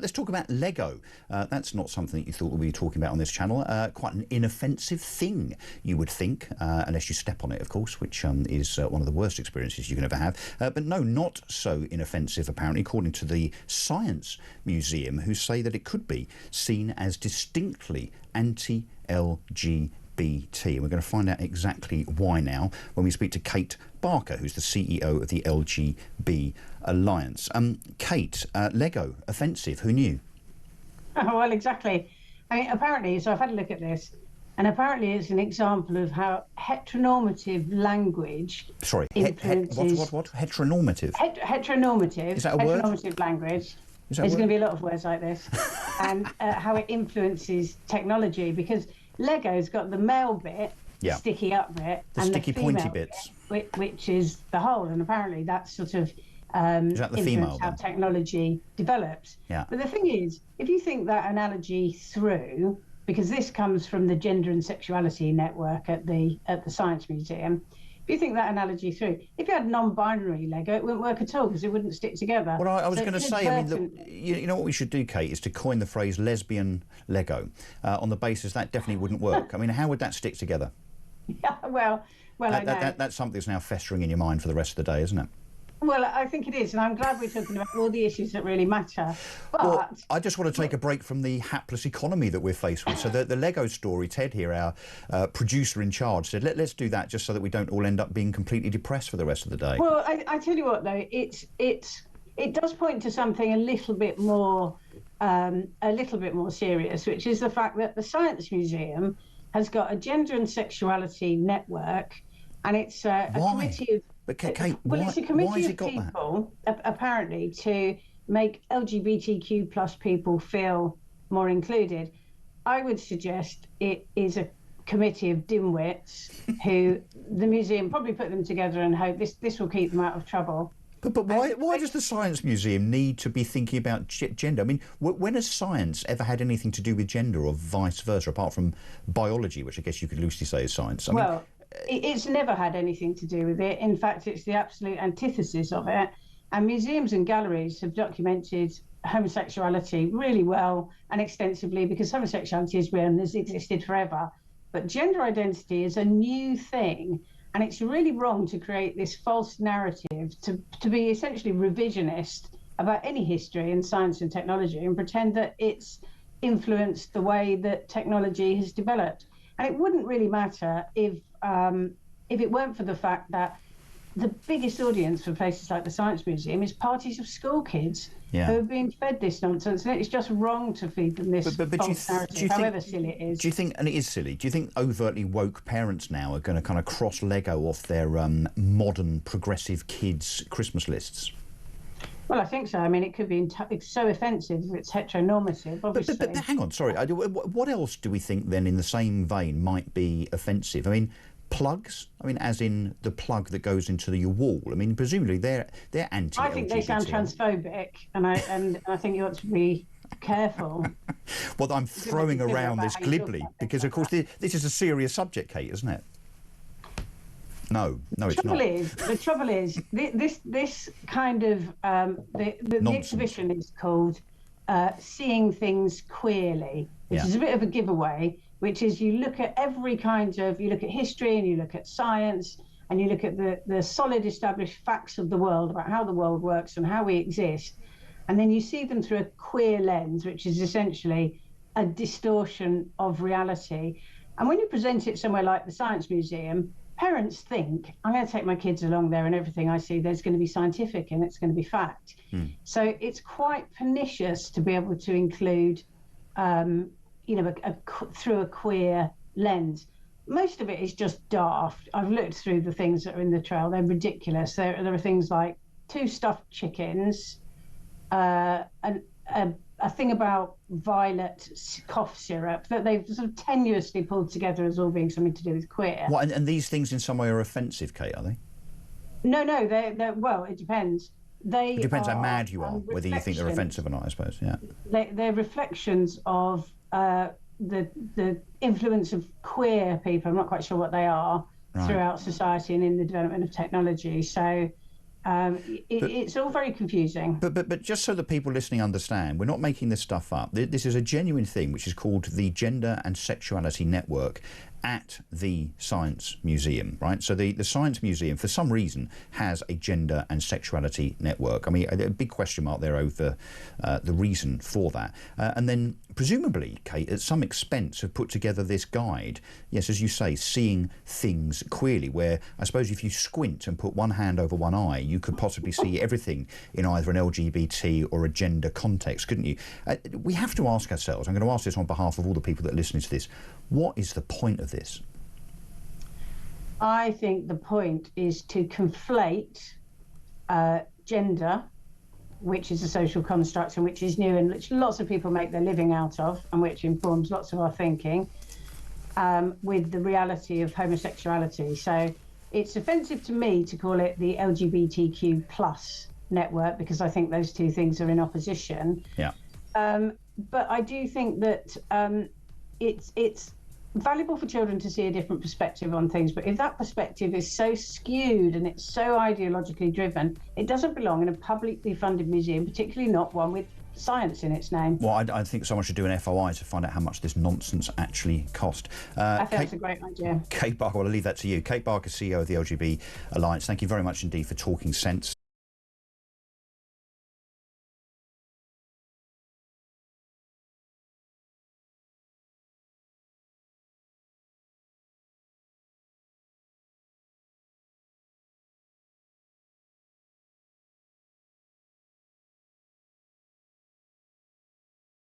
Let's talk about Lego. That's not something that you thought we'd be talking about on this channel. Quite an inoffensive thing, you would think, unless you step on it, of course, which is one of the worst experiences you can ever have. But no, not so inoffensive, apparently, according to the Science Museum, who say that it could be seen as distinctly anti-LGBT. And we're going to find out exactly why now when we speak to Kate Barker, who's the CEO of the LGB Alliance. Kate, Lego, offensive, who knew? Oh, well, exactly. I mean, apparently, so I've had a look at this, and apparently it's an example of how heteronormative language influences... What? Heteronormative? Heteronormative. Is that a word? Heteronormative language. There's going to be a lot of words like this. And how it influences technology, because Lego's got the male bit, the sticky up bit, the and sticky the female pointy bits, which is the whole. And apparently that's sort of is that the female how then? Technology develops. Yeah. But the thing is, if you think that analogy through, because this comes from the Gender and Sexuality Network at the Science Museum, if you think that analogy through, if you had non-binary Lego, it wouldn't work at all because it wouldn't stick together. Well, I was going to say, I mean, look, you know what we should do, Kate, is to coin the phrase lesbian Lego on the basis that definitely wouldn't work. I mean, how would that stick together? Yeah, well, I know. That's something that's now festering in your mind for the rest of the day, isn't it? Well, I think it is, and I'm glad we're talking about all the issues that really matter. But well, I just want to take a break from the hapless economy that we're faced with. So the Lego story, Ted here, our producer in charge, said, let's do that just so that we don't all end up being completely depressed for the rest of the day. Well, I tell you what, though, it does point to something a little bit more serious, which is the fact that the Science Museum has got a Gender and Sexuality Network, and it's a committee of... But Kate, it's a committee of people, apparently, to make LGBTQ plus people feel more included. I would suggest it is a committee of DIMWITS who the museum probably put them together and hope this will keep them out of trouble. But why does the Science Museum need to be thinking about gender? I mean, when has science ever had anything to do with gender or vice versa, apart from biology, which I guess you could loosely say is science? I mean, it's never had anything to do with it. In fact, it's the absolute antithesis of it. And museums and galleries have documented homosexuality really well and extensively, because homosexuality is real and has existed forever. But gender identity is a new thing, and it's really wrong to create this false narrative, to be essentially revisionist about any history in science and technology and pretend that it's influenced the way that technology has developed. And it wouldn't really matter if it weren't for the fact that the biggest audience for places like the Science Museum is parties of school kids who are being fed this nonsense, and it's just wrong to feed them this false narrative, however silly it is. Do you think, and it is silly, do you think overtly woke parents now are going to kind of cross Lego off their modern progressive kids' Christmas lists? Well, I think so. I mean, it could be it's so offensive if it's heteronormative, obviously. But hang on, sorry. What else do we think then in the same vein might be offensive? I mean, plugs? I mean, as in the plug that goes into your wall. I mean, presumably they're anti-LGBT. I think they sound transphobic, and I think you ought to be careful. Well, I'm throwing around this glibly because, of course, this is a serious subject, Kate, isn't it? No, it's not. The trouble is, this kind of the exhibition is called Seeing Things Queerly, which is a bit of a giveaway. Which is, you look at you look at history and you look at science and you look at the solid established facts of the world about how the world works and how we exist, and then you see them through a queer lens, which is essentially a distortion of reality. And when you present it somewhere like the Science Museum, parents think, I'm going to take my kids along there and everything I see, there's going to be scientific and it's going to be fact. So it's quite pernicious to be able to include, through a queer lens. Most of it is just daft. I've looked through the things that are in the trail. They're ridiculous. There are things like 2 stuffed chickens, and a thing about violet cough syrup that they've sort of tenuously pulled together as all being something to do with queer. What, and these things in some way are offensive, Kate, are they? No, they're well, it depends. It depends how mad you are, whether you think they're offensive or not, I suppose, yeah. They're reflections of the influence of queer people. I'm not quite sure what they are throughout society and in the development of technology. So It's all very confusing. But just so that people listening understand, we're not making this stuff up. This is a genuine thing, which is called the Gender and Sexuality Network at the Science Museum, right? So the Science Museum, for some reason, has a gender and sexuality network. I mean, a big question mark there over the reason for that. And then, presumably, Kate, at some expense, have put together this guide, yes, as you say, seeing things queerly, where I suppose if you squint and put one hand over one eye, you could possibly see everything in either an LGBT or a gender context, couldn't you? We have to ask ourselves, I'm going to ask this on behalf of all the people that are listening to this, what is the point of this? I think the point is to conflate gender, which is a social construct and which is new and which lots of people make their living out of and which informs lots of our thinking, with the reality of homosexuality. So it's offensive to me to call it the LGBTQ plus network, because I think those two things are in opposition. Yeah. But I do think that it's valuable for children to see a different perspective on things, but if that perspective is so skewed and it's so ideologically driven, it doesn't belong in a publicly funded museum, particularly not one with science in its name. Well, I think someone should do an FOI to find out how much this nonsense actually cost. I think that's a great idea. Kate Barker, well, I'll leave that to you. Kate Barker, CEO of the LGB Alliance, thank you very much indeed for talking sense.